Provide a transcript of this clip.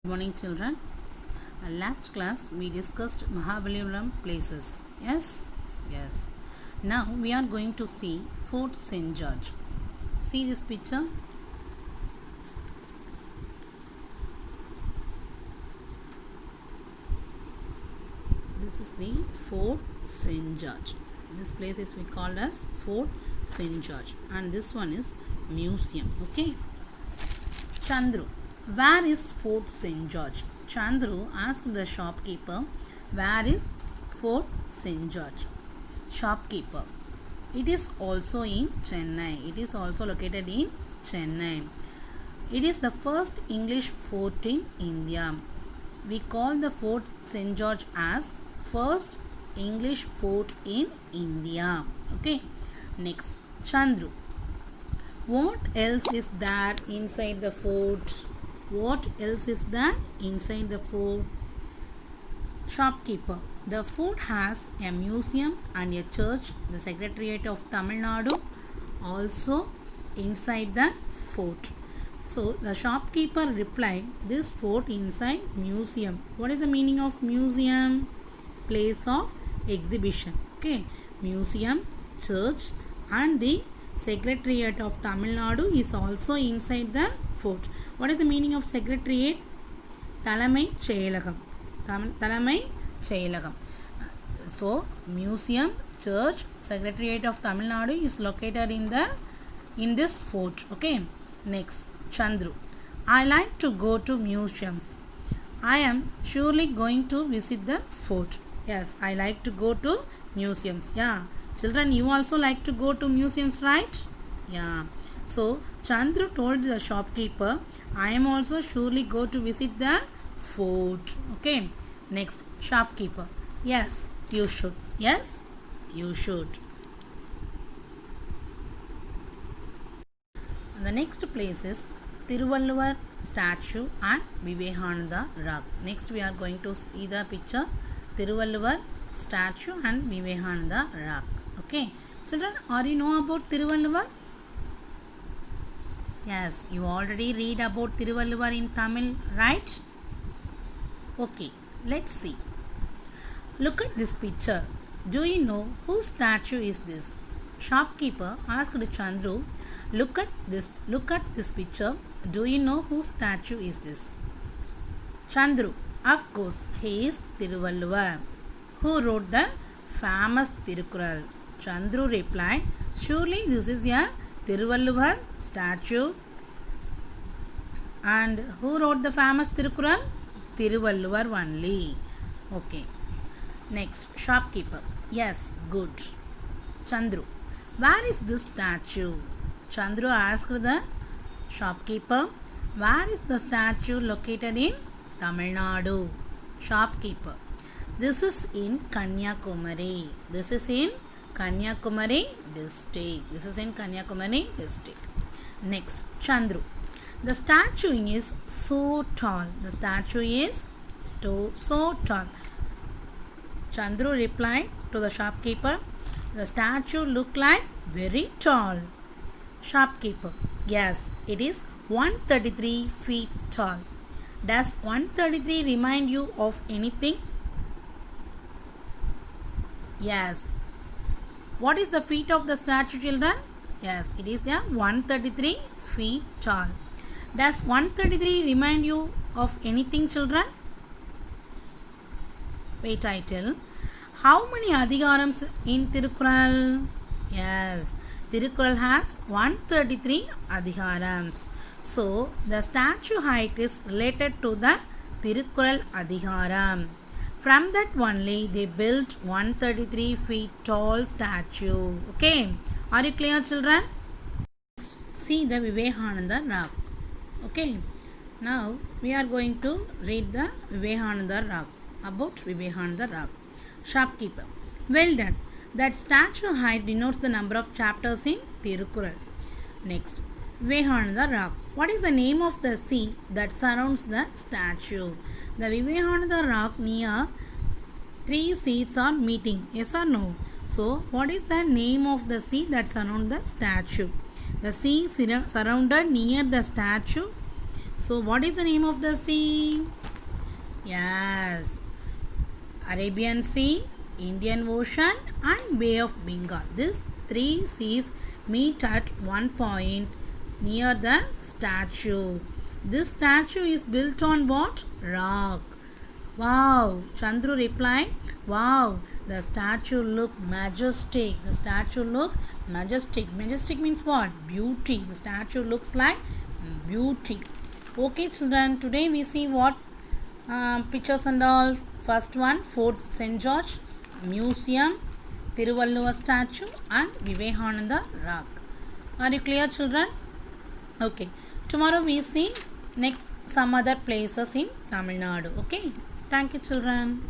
Good morning, children. Last class we discussed Mahabalipuram places. Yes? Yes. Now we are going to see Fort St. George. See this picture? This is the Fort St. George. This place is we called as Fort St. George, and this one is museum. Okay. Chandru, where is Fort St. George? Chandru asked the shopkeeper, where is Fort St. George? Shopkeeper, it is also in Chennai. It is also located in Chennai. It is the first English fort in India. We call the Fort St. George as first English fort in India. Okay. Next, Chandru, what else is there inside the fort? What else is there inside the fort? Shopkeeper, the fort has a museum and a church, the Secretariat of Tamil Nadu, also inside the fort. So the shopkeeper replied, this fort inside museum. What is the meaning of museum? Place of exhibition. Okay. Museum, church, and the Secretariat of Tamil Nadu is also inside the fort. What is the meaning of Secretariat? Thalamai செயலகம். Thalamai செயலகம். So museum, church, Secretariat of Tamil Nadu is located in this fort. Okay. Next, Chandru, I like to go to museums. I am surely going to visit the fort. Yes, I like to go to museums. Yeah. Children, you also like to go to museums, right? Yeah. So, Chandru told the shopkeeper, I am also surely go to visit the fort. Okay. Next, shopkeeper. Yes, you should. Yes, you should. The next place is Thiruvalluvar statue and Vivekananda rock. Next, we are going to see the picture Thiruvalluvar statue and Vivekananda rock. Okay. Children, are you know about Thiruvalluvar? Yes, you already read about Thiruvalluvar in Tamil, right? Okay, let's see. Look at this picture. Do you know whose statue is this? Shopkeeper asked Chandru, look at this picture. Do you know whose statue is this? Chandru, of course, he is Thiruvalluvar, who wrote the famous Tirukkural. Chandru replied, surely this is a Thiruvalluvar statue. And who wrote the famous Tirukkural? Thiruvalluvar only. Okay. Next, shopkeeper. Yes, good. Chandru, where is this statue? Chandru asked the shopkeeper, where is the statue located in Tamil Nadu? Shopkeeper, this is in Kanyakumari. This is in Kanyakumari district. This is in Kanyakumari district. Next, Chandru, the statue is so tall. The statue is so tall. Chandru replied to the shopkeeper, the statue look like very tall. Shopkeeper, yes, it is 133 feet tall. Does 133 remind you of anything? Yes. What is the feet of the statue, children? Yes, it is 133 feet tall. Does 133 remind you of anything, children? Wait, I tell. How many Adhikarams in Tirukkural? Yes, Tirukkural has 133 Adhikarams. So, the statue height is related to the Tirukkural Adhikaram. From that only, they built 133 feet tall statue. Okay, are you clear, children? Next, see the Vivekananda rock. Okay, now we are going to read the Vivekananda rock. About Vivekananda rock. Shopkeeper, well done. That statue height denotes the number of chapters in Tirukkural. Next, Vivekananda rock. What is the name of the sea that surrounds the statue? The Vivekananda rock near 3 seas are meeting. Yes or no? So, what is the name of the sea that surrounds the statue? The sea surrounded near the statue So what is the name of the sea? Yes, Arabian Sea, Indian Ocean and Bay of Bengal. These three seas meet at one point near the statue. This statue is built on what? Rock. Wow, Chandru replied, wow, the statue look majestic. The statue look majestic. Majestic means what? Beauty. The statue looks like beauty. Okay, children, today we see what pictures and all. First one, Fort St. George Museum, Thiruvalluvar statue and Vivekananda rock. Are you clear, children? Okay. Tomorrow we see next some other places in Tamil Nadu. Okay. Thank you, children.